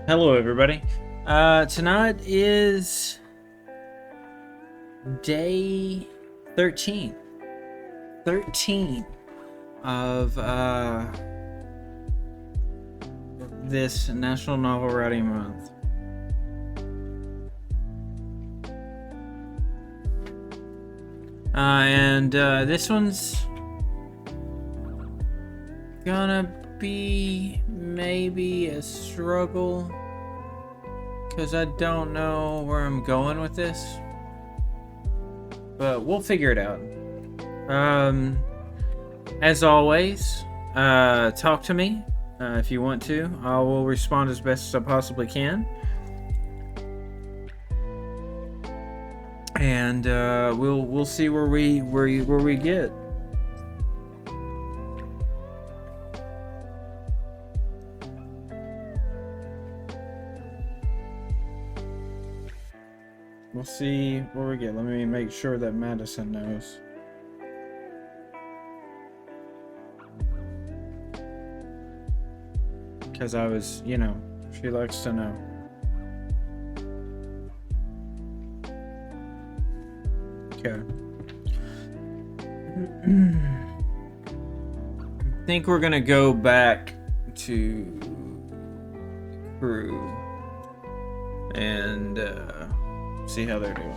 Hello, everybody. Tonight is day 13. 13 of this National Novel Writing Month. And this one's gonna be maybe a struggle because I don't know where I'm going with this, but we'll figure it out. As always, talk to me if you want to. I will respond as best as I possibly can, and we'll see where we get. We'll see where we get. Let me make sure that Madison knows. Because I was, she likes to know. Okay. I think we're gonna go back to crew and see how they're doing.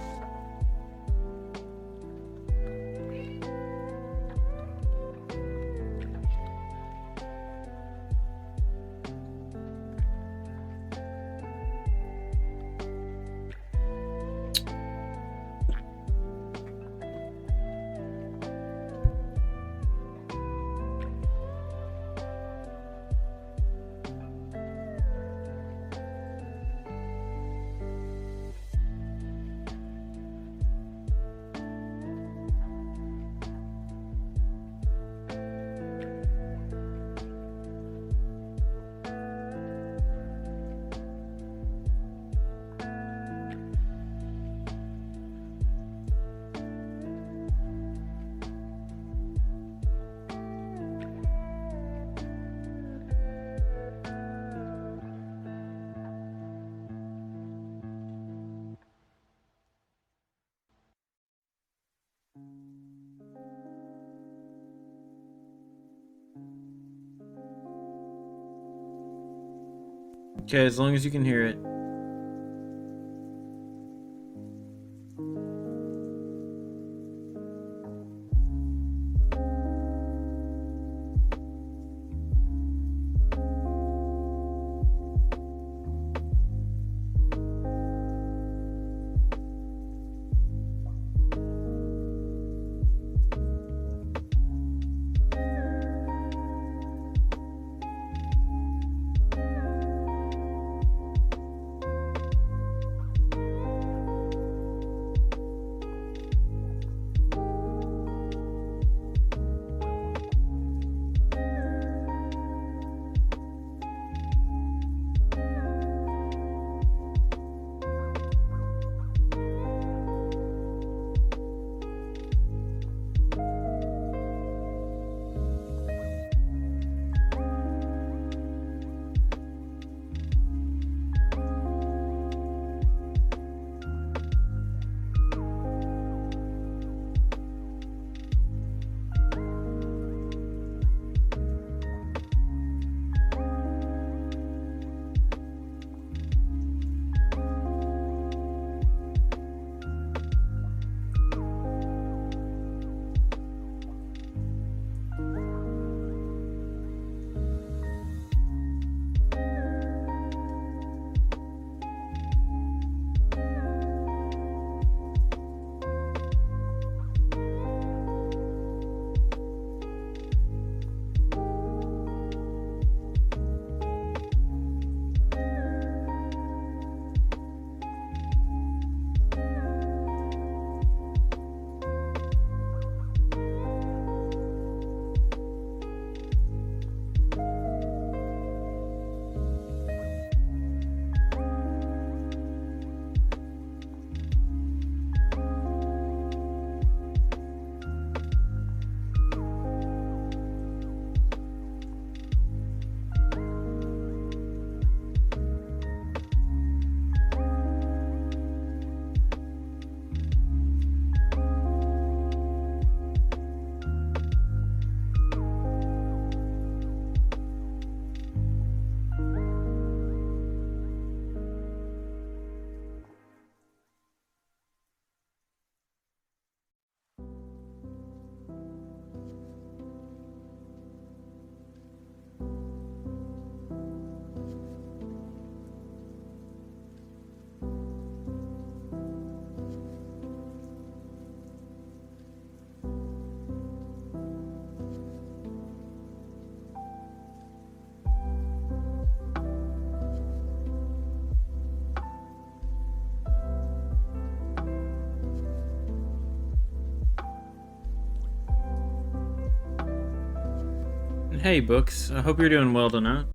Okay, as long as you can hear it. Hey, Books. I hope you're doing well tonight.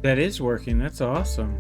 That is working. That's awesome.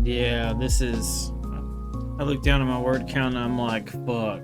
Yeah, this is... I look down at my word count and I'm like, fuck.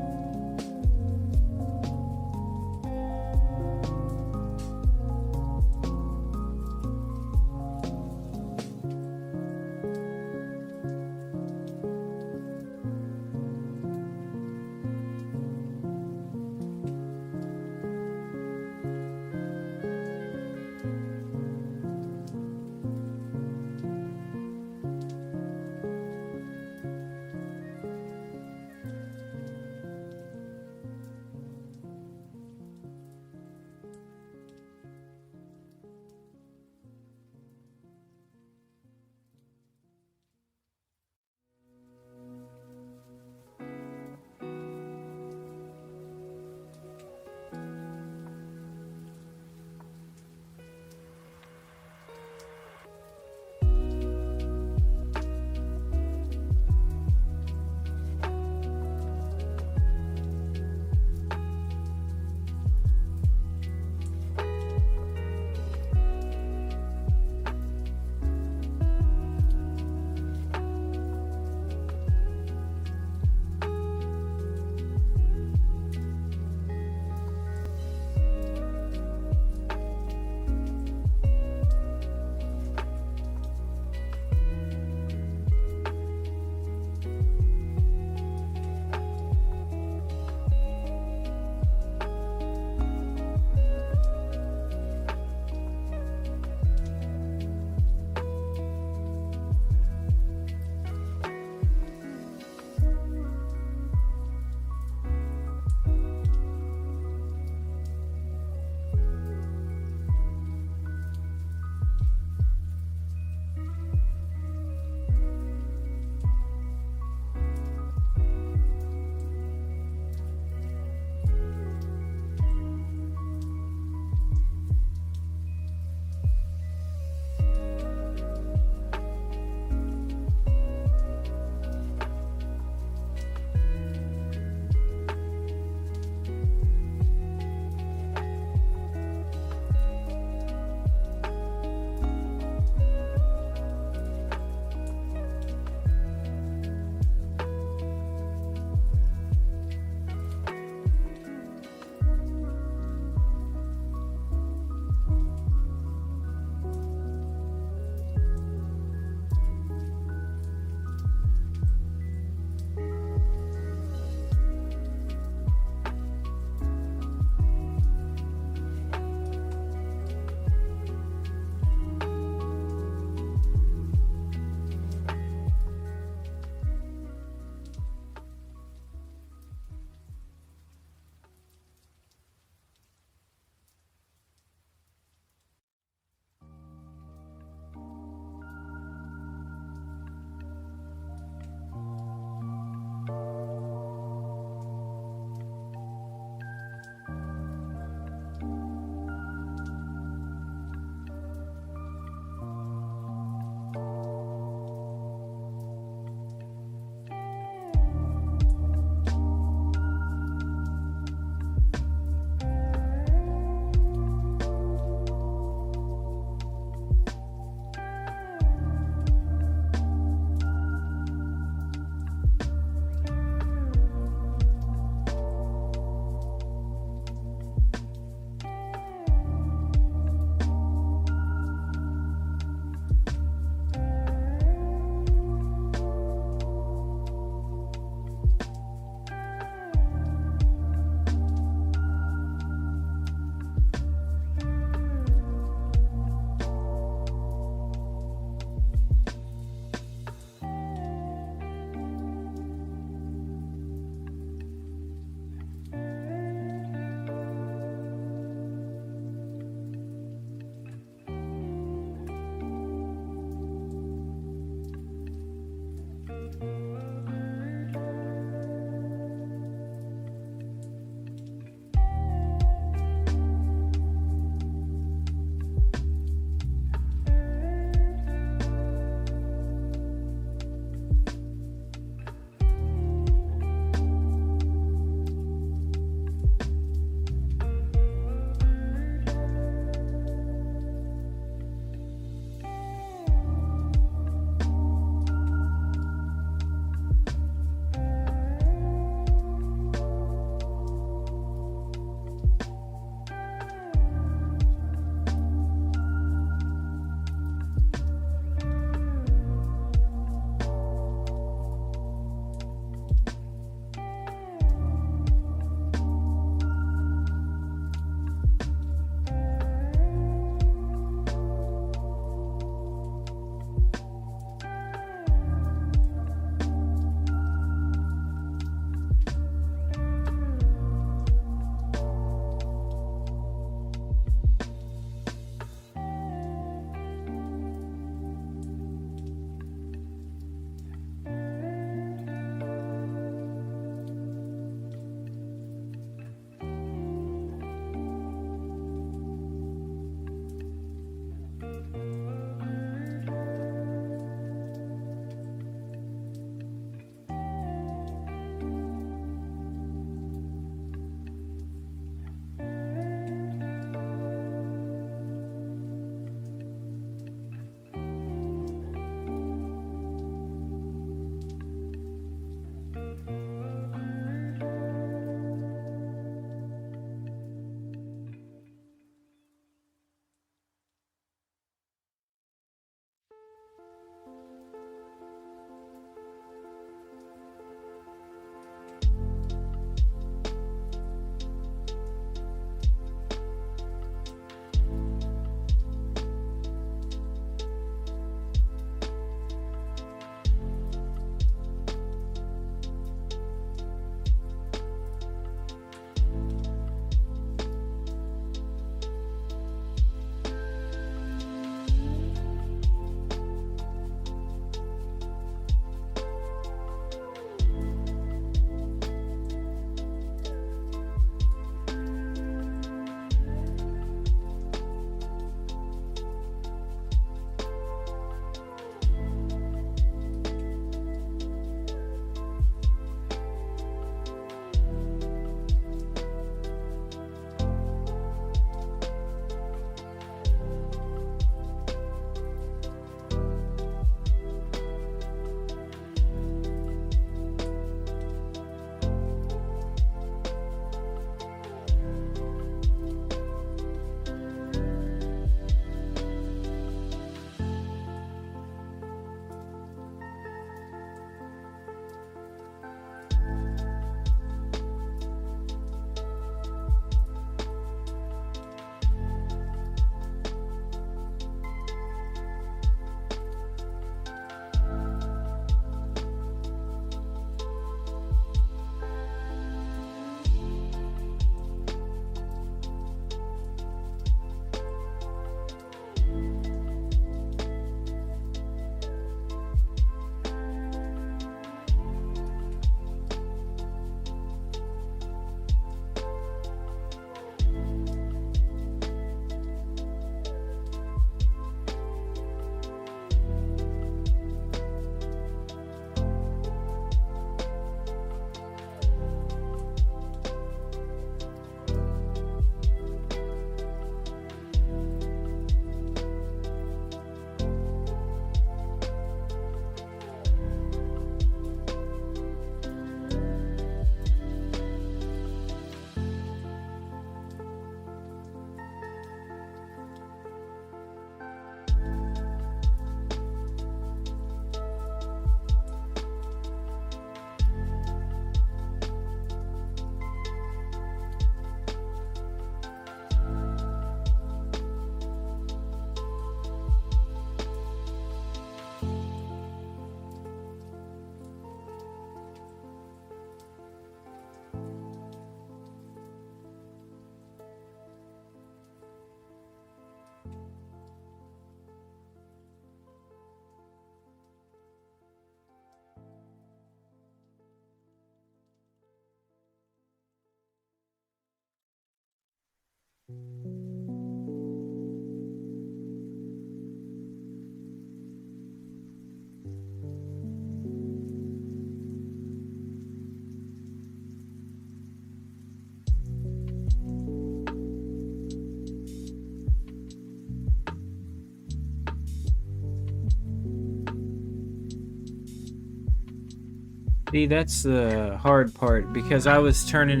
See, that's the hard part because I was turning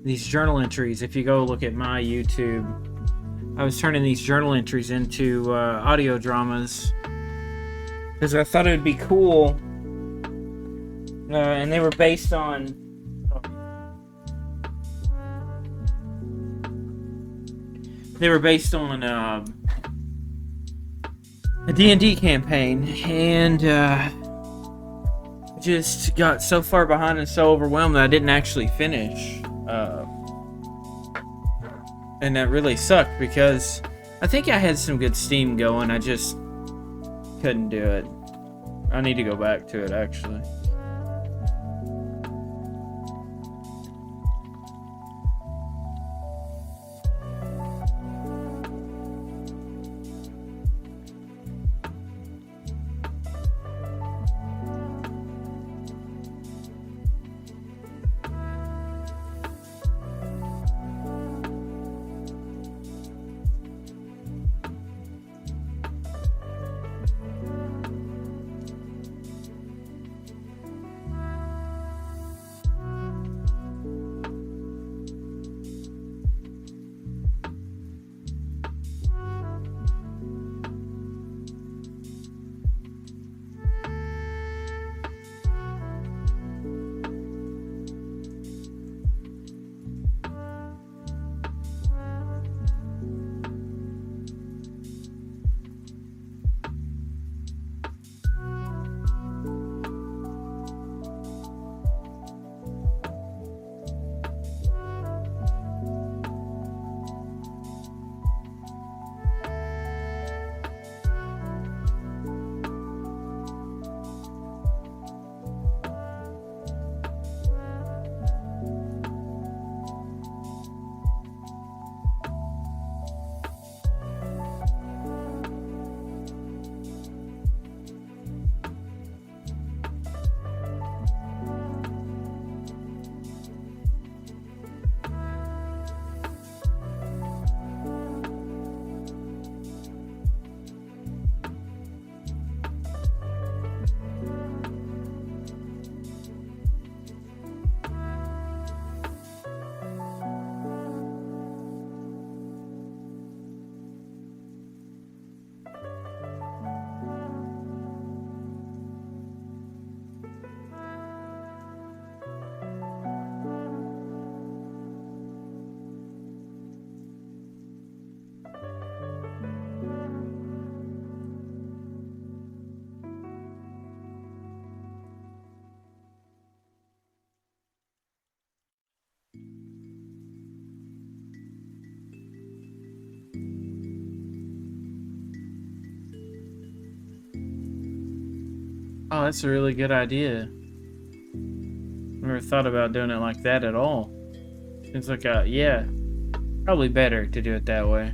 these journal entries. If you go look at my YouTube, I was turning these journal entries into audio dramas because I thought it would be cool, and they were based on. They were based on a D&D campaign, and just got so far behind and so overwhelmed that I didn't actually finish. And that really sucked because I think I had some good steam going. I just couldn't do it. I need to go back to it, actually. Oh, that's a really good idea. Never thought about doing it like that at all. Seems like yeah, probably better to do it that way.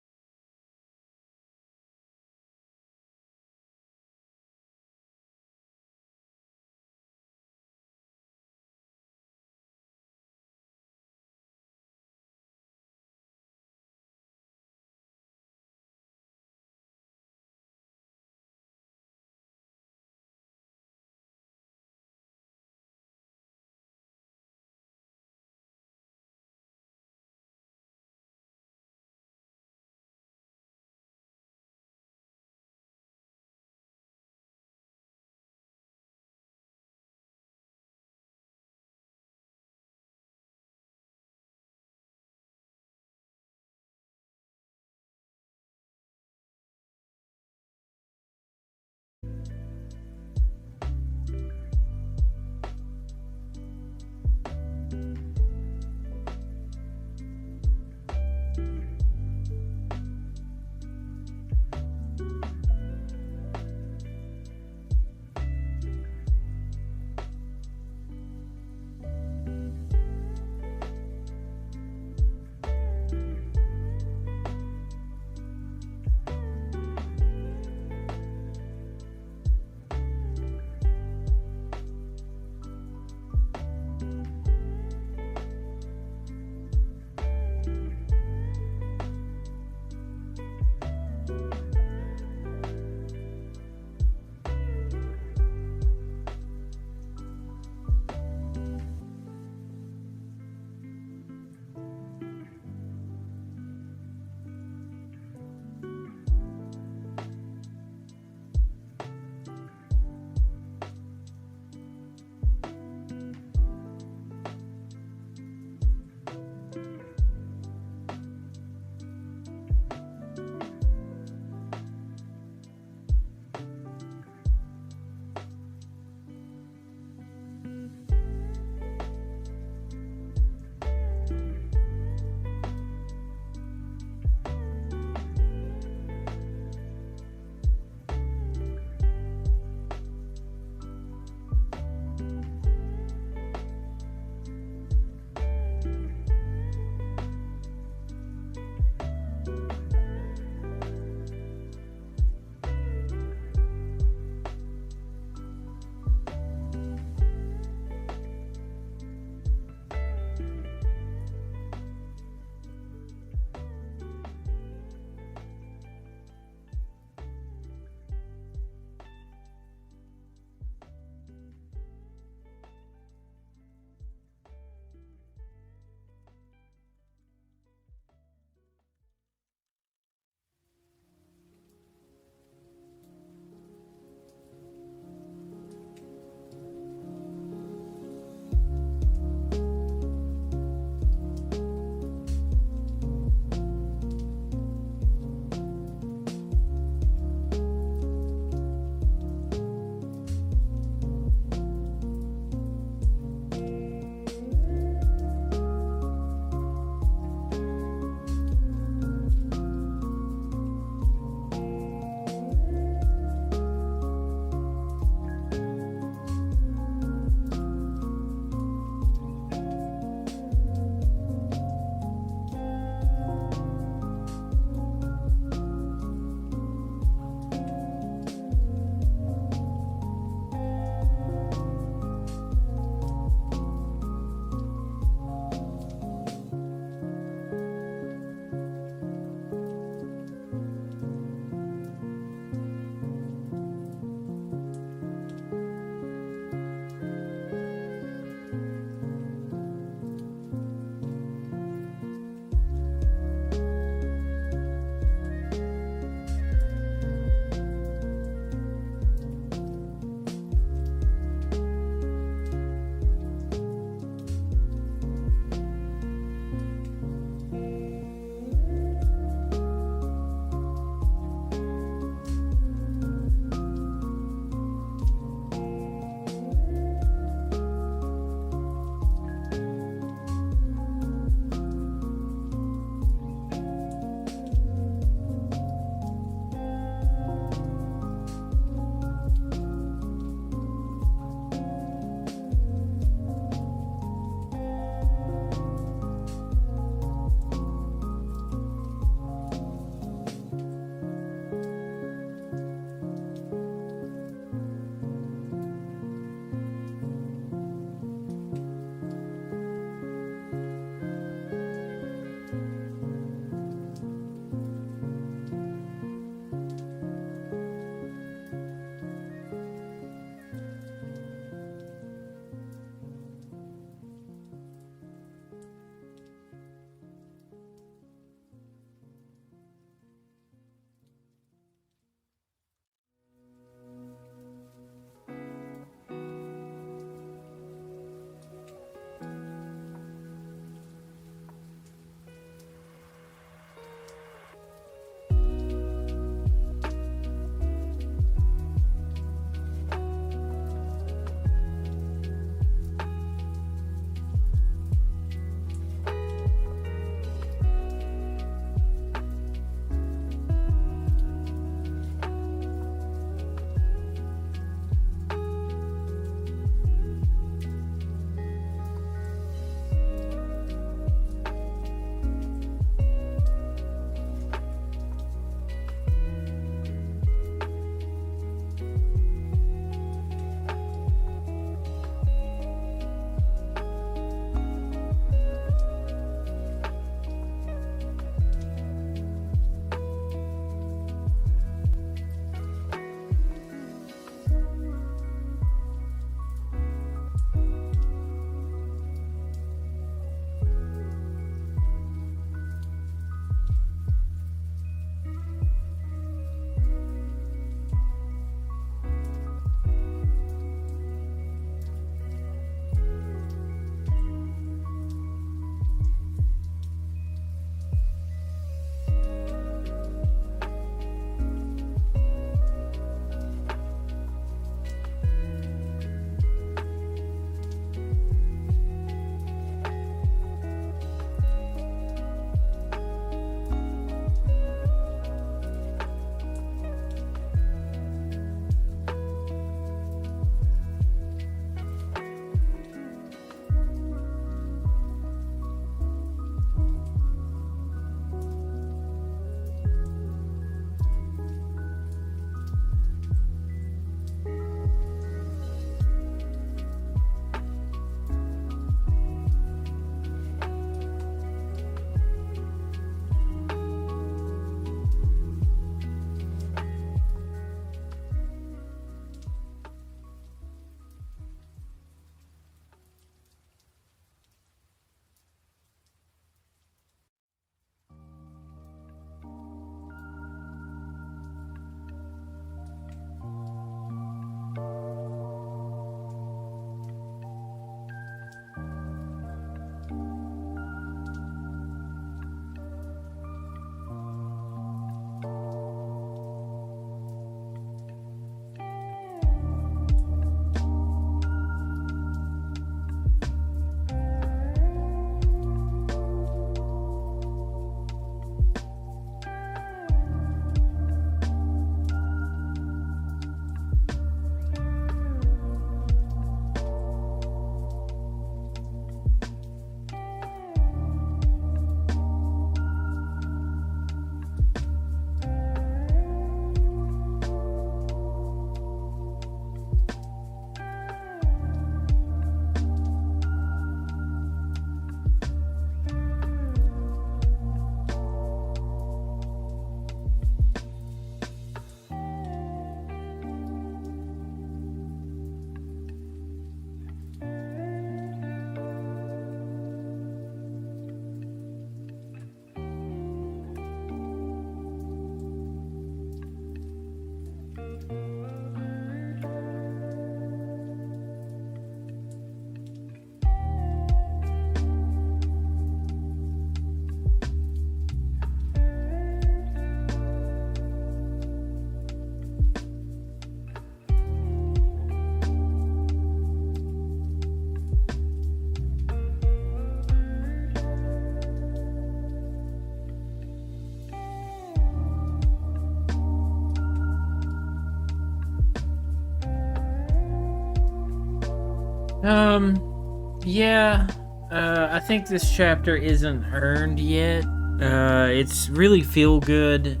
Yeah. I think this chapter isn't earned yet. It's really feel good.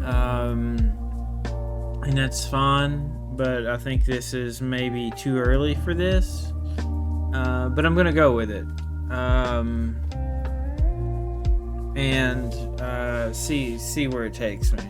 Um, and that's fine. But I think this is maybe too early for this. But I'm gonna go with it. And see where it takes me.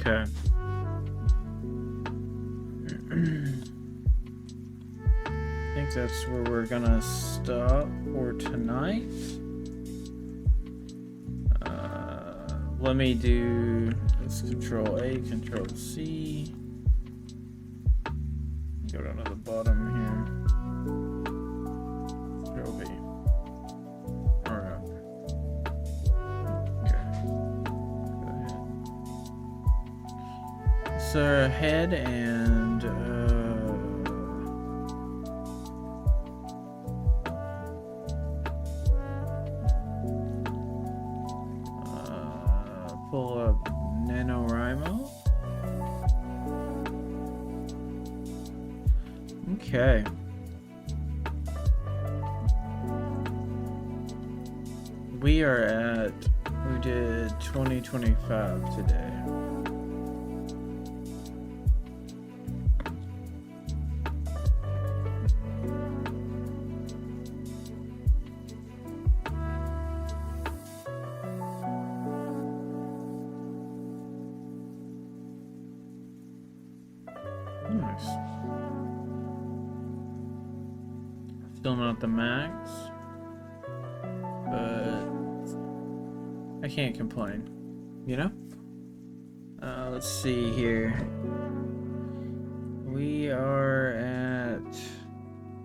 Okay. I think that's where we're gonna stop for tonight. Let me do, let's Control A, Control C. Go down to the bottom here. Control V. Alright. Okay. Go ahead. So ahead and pull up NaNoWriMo. Okay. We are at, we did 2025 today. Nice. Still not the max, but I can't complain, you know? Let's see here. We are at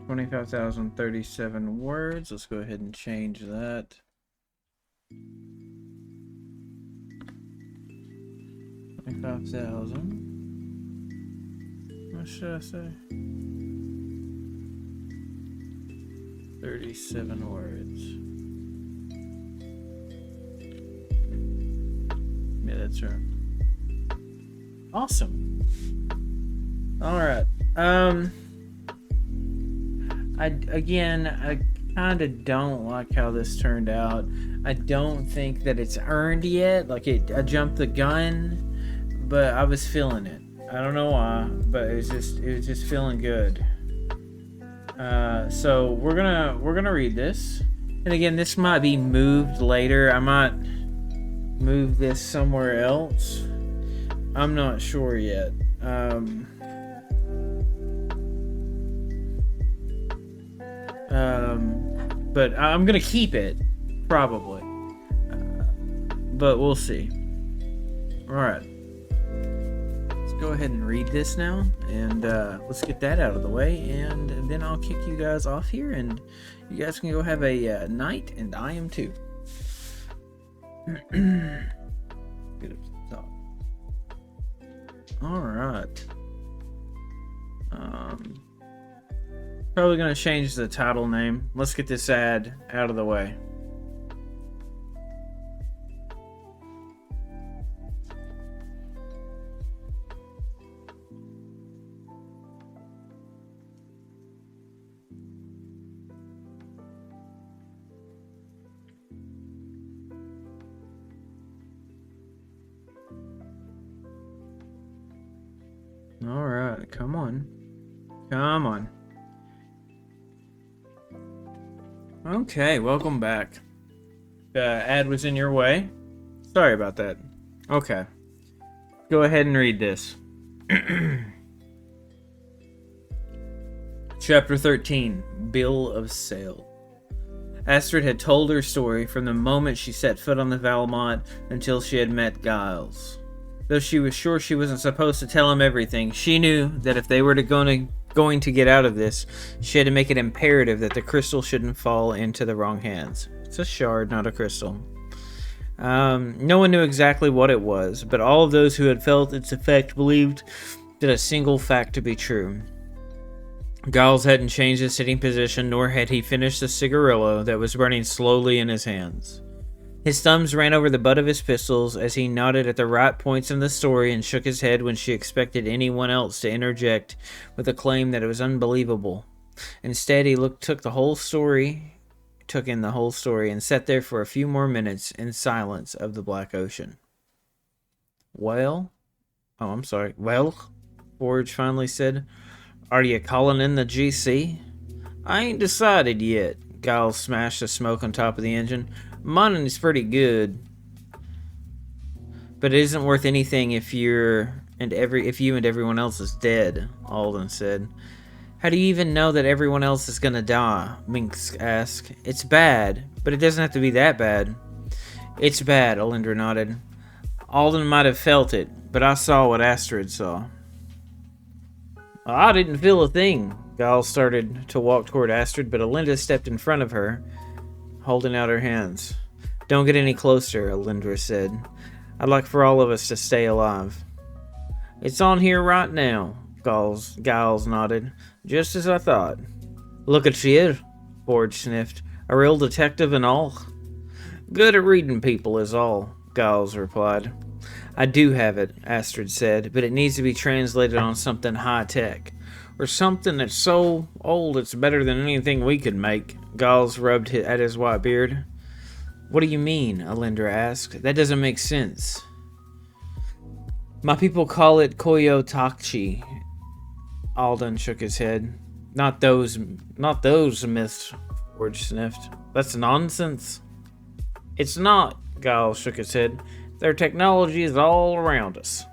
25,037 words. Let's go ahead and change that. 25,000. What should I say? 37 words. Yeah, that's right. Awesome. All right. I kind of don't like how this turned out. I don't think that it's earned yet. Like I jumped the gun, but I was feeling it. I don't know why, but it was just feeling good. So we're gonna read this, and again, this might be moved later. I might move this somewhere else. I'm not sure yet. But I'm gonna keep it probably, but we'll see. All right. Go ahead and read this now, and let's get that out of the way, and then I'll kick you guys off here, and you guys can go have a night, and I am too. Get up to the top. All right. Probably gonna change the title name. Let's get this ad out of the way. All right, come on. Come on. Okay, welcome back. Ad was in your way. Sorry about that. Okay. Go ahead and read this. Chapter 13, Bill of Sale. Astrid had told her story from the moment she set foot on the Valmont until she had met Giles. Though she was sure she wasn't supposed to tell him everything, she knew that if they were going to get out of this, she had to make it imperative that the crystal shouldn't fall into the wrong hands. It's a shard, not a crystal. No one knew exactly what it was, but all of those who had felt its effect believed that a single fact to be true. Giles hadn't changed his sitting position, nor had he finished the cigarillo that was burning slowly in his hands. His thumbs ran over the butt of his pistols as he nodded at the right points in the story and shook his head when she expected anyone else to interject with a claim that it was unbelievable. Instead, he took in the whole story, and sat there for a few more minutes in silence of the black ocean. Well, Forge finally said, "Are you calling in the GC?" "I ain't decided yet." Giles smashed the smoke on top of the engine. "Mining's pretty good." But it isn't worth anything if you and everyone else is dead, Alden said. How do you even know that everyone else is gonna die? Minsk asked. It's bad, but it doesn't have to be that bad. It's bad, Alindra nodded. Alden might have felt it, but I saw what Astrid saw. I didn't feel a thing. Giles started to walk toward Astrid, but Alindra stepped in front of her, holding out her hands. Don't get any closer, Alindra said. I'd like for all of us to stay alive. It's on here right now, Giles nodded. Just as I thought. Look at you, Forge sniffed. A real detective and all. Good at reading people is all, Giles replied. I do have it, Astrid said, but it needs to be translated on something high-tech. Or something that's so old it's better than anything we could make. Giles rubbed at his white beard. What do you mean? Alindra asked. That doesn't make sense. My people call it Koyo Takchi. Alden shook his head. Not those myths, Forge sniffed. That's nonsense. It's not, Giles shook his head. Their technology is all around us.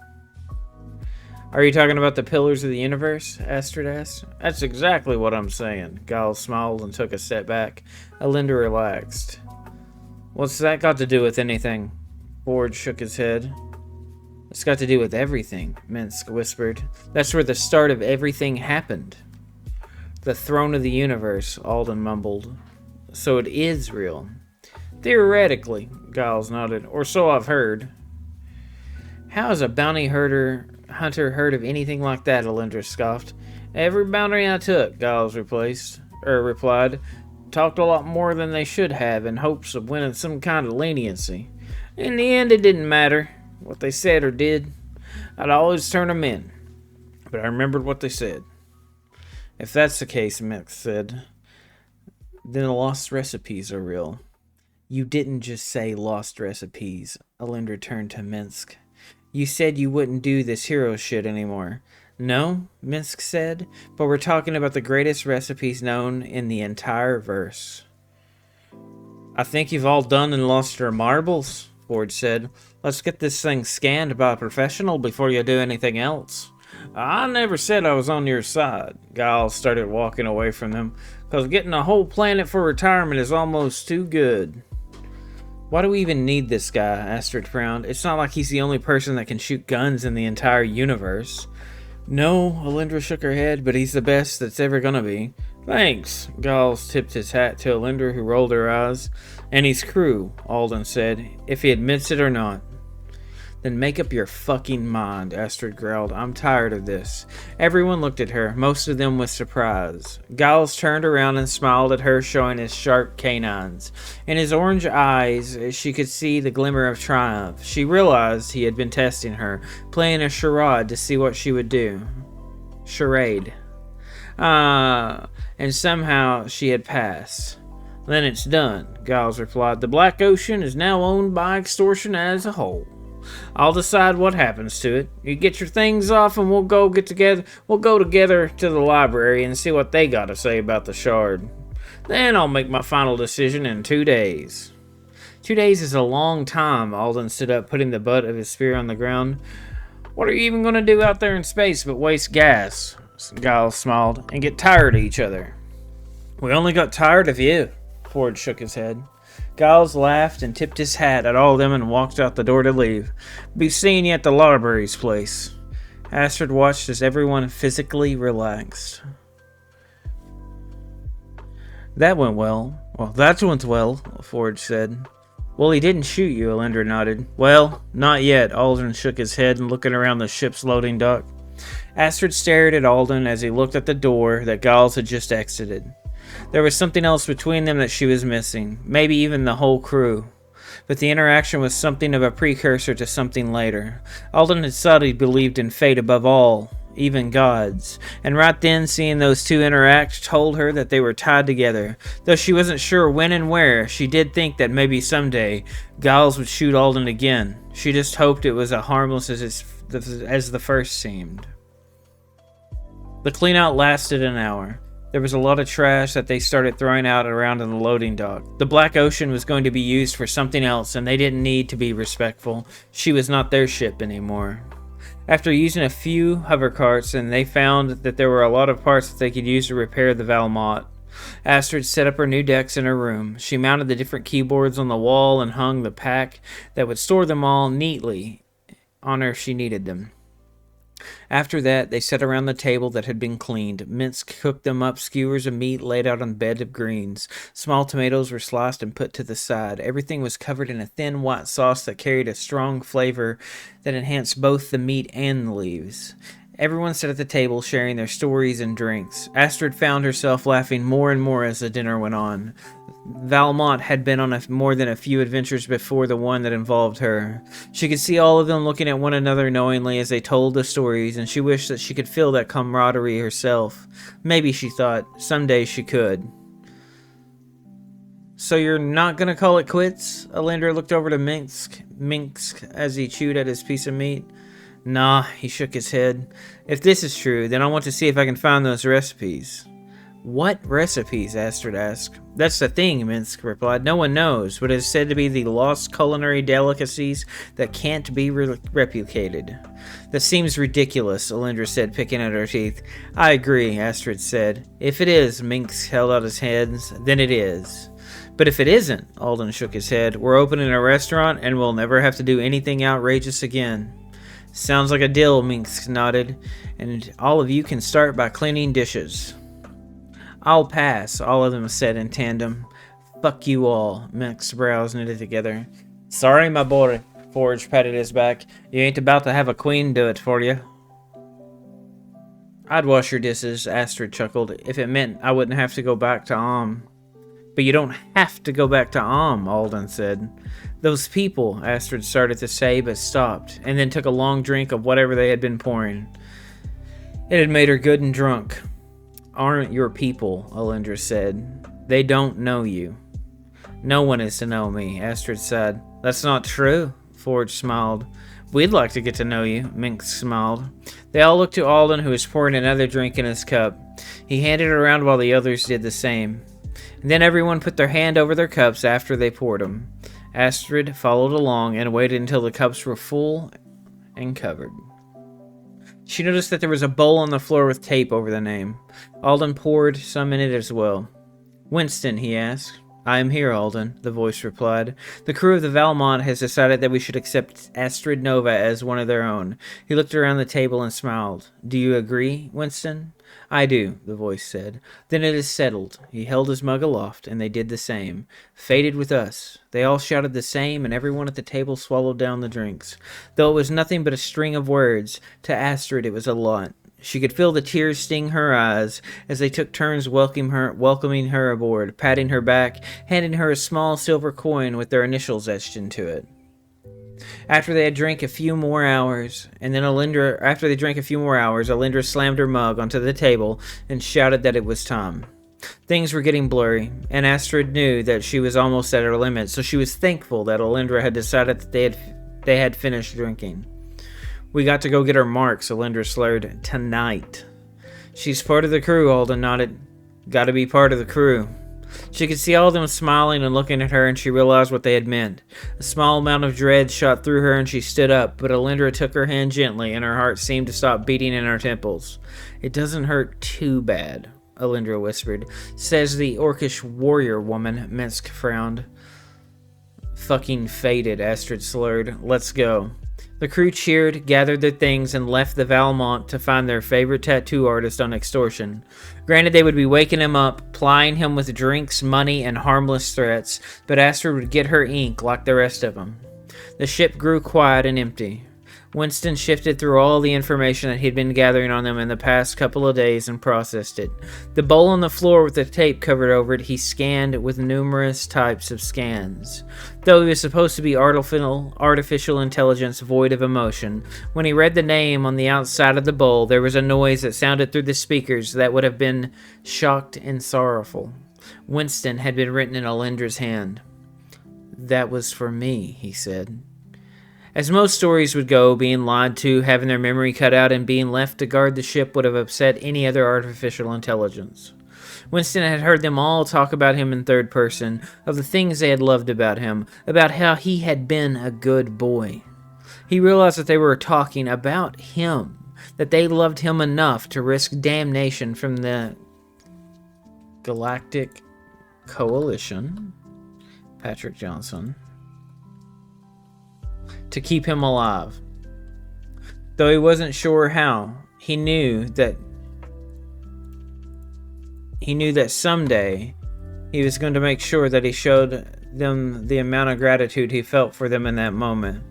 Are you talking about the pillars of the universe? Astrid asked. That's exactly what I'm saying. Giles smiled and took a step back. Alindra relaxed. What's that got to do with anything? Forge shook his head. It's got to do with everything, Minsk whispered. That's where the start of everything happened. The throne of the universe, Alden mumbled. So it is real. Theoretically, Giles nodded. Or so I've heard. How has a bounty hunter heard of anything like that? Alindra scoffed. Every bounty I took, Giles replied. Talked a lot more than they should have in hopes of winning some kind of leniency. In the end, it didn't matter what they said or did. I'd always turn them in. But I remembered what they said. If that's the case, Minsk said, then the lost recipes are real. You didn't just say lost recipes. Alindra turned to Minsk. You said you wouldn't do this hero shit anymore. No, Minsk said, but we're talking about the greatest recipes known in the entire verse. I think you've all done and lost your marbles, Forge said. Let's get this thing scanned by a professional before you do anything else. I never said I was on your side. Giles started walking away from them, because getting a whole planet for retirement is almost too good. Why do we even need this guy? Astrid frowned. It's not like he's the only person that can shoot guns in the entire universe. No, Alindra shook her head, but he's the best that's ever gonna be. Thanks. Giles tipped his hat to Alindra, who rolled her eyes. And his crew, Alden said, if he admits it or not. Then make up your fucking mind, Astrid growled. I'm tired of this. Everyone looked at her, most of them with surprise. Giles turned around and smiled at her, showing his sharp canines. In his orange eyes, she could see the glimmer of triumph. She realized he had been testing her, playing a charade to see what she would do. Charade. And somehow she had passed. Then it's done, Giles replied. The Black Ocean is now owned by extortion as a whole. I'll decide what happens to it. You get your things off and we'll go together to the library and see what they got to say about the shard. Then I'll make my final decision in 2 days. 2 days is a long time, Alden stood up, putting the butt of his spear on the ground. What are you even going to do out there in space but waste gas? Giles smiled, and get tired of each other. We only got tired of you. Forge shook his head. Giles laughed and tipped his hat at all of them and walked out the door to leave. Be seeing you at the library's place. Astrid watched as everyone physically relaxed. That went well. Well, that went well, Forge said. Well, he didn't shoot you, Alindra nodded. Well, not yet. Alden shook his head and looking around the ship's loading dock. Astrid stared at Alden as he looked at the door that Giles had just exited. There was something else between them that she was missing, maybe even the whole crew. But the interaction was something of a precursor to something later. Alden had said he believed in fate above all, even gods. And right then, seeing those two interact told her that they were tied together. Though she wasn't sure when and where, she did think that maybe someday Giles would shoot Alden again. She just hoped it was as harmless as the first seemed. The cleanout lasted an hour. There was a lot of trash that they started throwing out around in the loading dock. The Black Ocean was going to be used for something else, and they didn't need to be respectful. She was not their ship anymore. After using a few hover carts, and they found that there were a lot of parts that they could use to repair the Valmont. Astrid set up her new decks in her room. She mounted the different keyboards on the wall and hung the pack that would store them all neatly on her if she needed them. After that, they sat around the table that had been cleaned. Minsk cooked them up skewers of meat laid out on a bed of greens. Small tomatoes were sliced and put to the side. Everything was covered in a thin white sauce that carried a strong flavor that enhanced both the meat and the leaves. Everyone sat at the table sharing their stories and drinks. Astrid found herself laughing more and more as the dinner went on. Valmont had been on more than a few adventures before the one that involved her. She could see all of them looking at one another knowingly as they told the stories, and she wished that she could feel that camaraderie herself. Maybe, she thought, someday she could. "So you're not gonna call it quits?" Alindra looked over to Minsk as he chewed at his piece of meat. "Nah," he shook his head. "If this is true, then I want to see if I can find those recipes." "What recipes?" Astrid asked. "That's the thing," Minsk replied. "No one knows, but it is said to be the lost culinary delicacies that can't be replicated." "That seems ridiculous," Alindra said, picking at her teeth. "I agree," Astrid said. "If it is," Minsk held out his hands, "then it is." "But if it isn't," Alden shook his head, "we're opening a restaurant and we'll never have to do anything outrageous again." "Sounds like a deal," Minsk nodded, "and all of you can start by cleaning dishes." "I'll pass," all of them said in tandem. "Fuck you all," Minsk's brows knitted together. "Sorry, my boy," Forge patted his back. "You ain't about to have a queen do it for you." "I'd wash your dishes," Astrid chuckled, "if it meant I wouldn't have to go back to "But you don't have to go back to Alden said. "Those people," Astrid started to say, but stopped, and then took a long drink of whatever they had been pouring. It had made her good and drunk. "Aren't your people," Alindra said. "They don't know you." "No one is to know me," Astrid said. "That's not true," Forge smiled. "We'd like to get to know you," Minsk smiled. They all looked to Alden, who was pouring another drink in his cup. He handed it around while the others did the same. And then everyone put their hand over their cups after they poured them. Astrid followed along and waited until the cups were full and covered. She noticed that there was a bowl on the floor with tape over the name. Alden poured some in it as well. "Winston," he asked. "I am here, Alden," the voice replied. "The crew of the Valmont has decided that we should accept Astrid Nova as one of their own." He looked around the table and smiled. "Do you agree, Winston?" "I do," the voice said. "Then it is settled." He held his mug aloft, and they did the same. "Fated with us." They all shouted the same, and everyone at the table swallowed down the drinks. Though it was nothing but a string of words, to Astrid it was a lot. She could feel the tears sting her eyes as they took turns welcoming her aboard, patting her back, handing her a small silver coin with their initials etched into it. After they drank a few more hours, Alindra slammed her mug onto the table and shouted that it was time. Things were getting blurry, and Astrid knew that she was almost at her limit, so she was thankful that Alindra had decided that they had finished drinking. "We got to go get our marks," Alindra slurred. "Tonight." "She's part of the crew," Alden nodded. "Gotta be part of the crew." She could see all of them smiling and looking at her, and she realized what they had meant. A small amount of dread shot through her, and she stood up, but Alindra took her hand gently, and her heart seemed to stop beating in her temples. "It doesn't hurt too bad," Alindra whispered. "Says the Orcish warrior woman," Minsk frowned. "Fucking fated," Astrid slurred. "Let's go." The crew cheered, gathered their things, and left the Valmont to find their favorite tattoo artist on extortion. Granted, they would be waking him up, plying him with drinks, money, and harmless threats, but Astrid would get her ink like the rest of them. The ship grew quiet and empty. Winston shifted through all the information that he'd been gathering on them in the past couple of days and processed it. The bowl on the floor with the tape covered over it he scanned with numerous types of scans. Though he was supposed to be artificial intelligence void of emotion, when he read the name on the outside of the bowl, there was a noise that sounded through the speakers that would have been shocked and sorrowful. Winston had been written in Alindra's hand. "That was for me," he said. As most stories would go, being lied to, having their memory cut out, and being left to guard the ship would have upset any other artificial intelligence. Winston had heard them all talk about him in third person, of the things they had loved about him, about how he had been a good boy. He realized that they were talking about him, that they loved him enough to risk damnation from the Galactic Coalition, Patrick Johnson, to keep him alive. Though he wasn't sure how, he knew that someday he was going to make sure that he showed them the amount of gratitude he felt for them in that moment.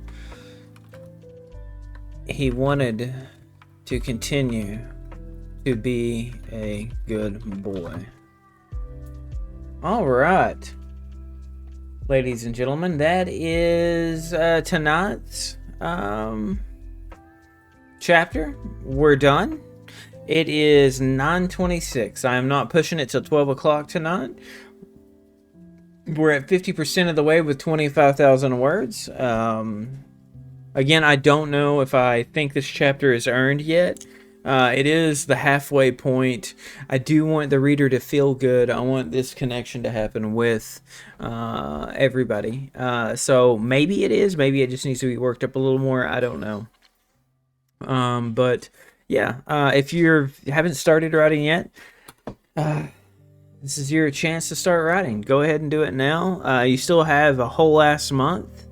He wanted to continue to be a good boy. All right, ladies and gentlemen, that is tonight's chapter. We're done. It is 9:26. I am not pushing it till 12 o'clock tonight. We're at 50% of the way with 25,000 words. Again, I don't know if I think this chapter is earned yet. It is the halfway point. I do want the reader to feel good. I want this connection to happen with everybody. So maybe it is. Maybe it just needs to be worked up a little more. I don't know. But yeah, if you haven't started writing yet, this is your chance to start writing. Go ahead and do it now. You still have a whole last month.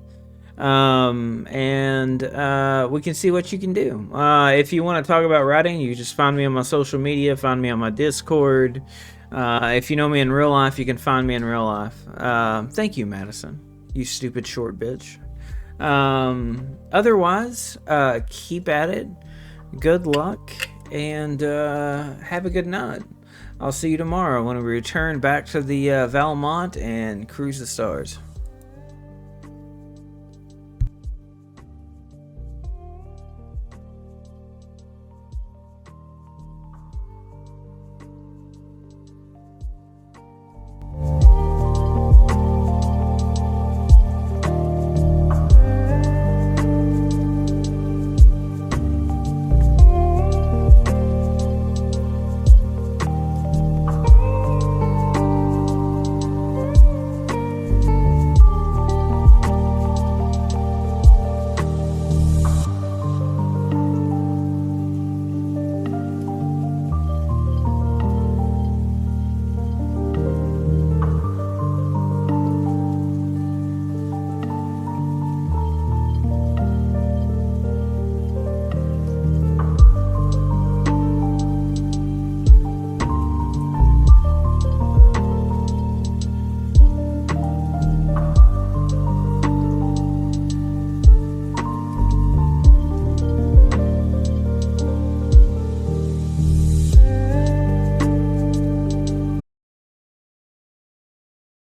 And we can see what you can do. If you want to talk about writing, you just find me on my social media, find me on my Discord. If you know me in real life, you can find me in real life. Thank you, Madison, you stupid short bitch. Otherwise, keep at it. Good luck, and have a good night. I'll see you tomorrow when we return back to the Valmont and cruise the stars.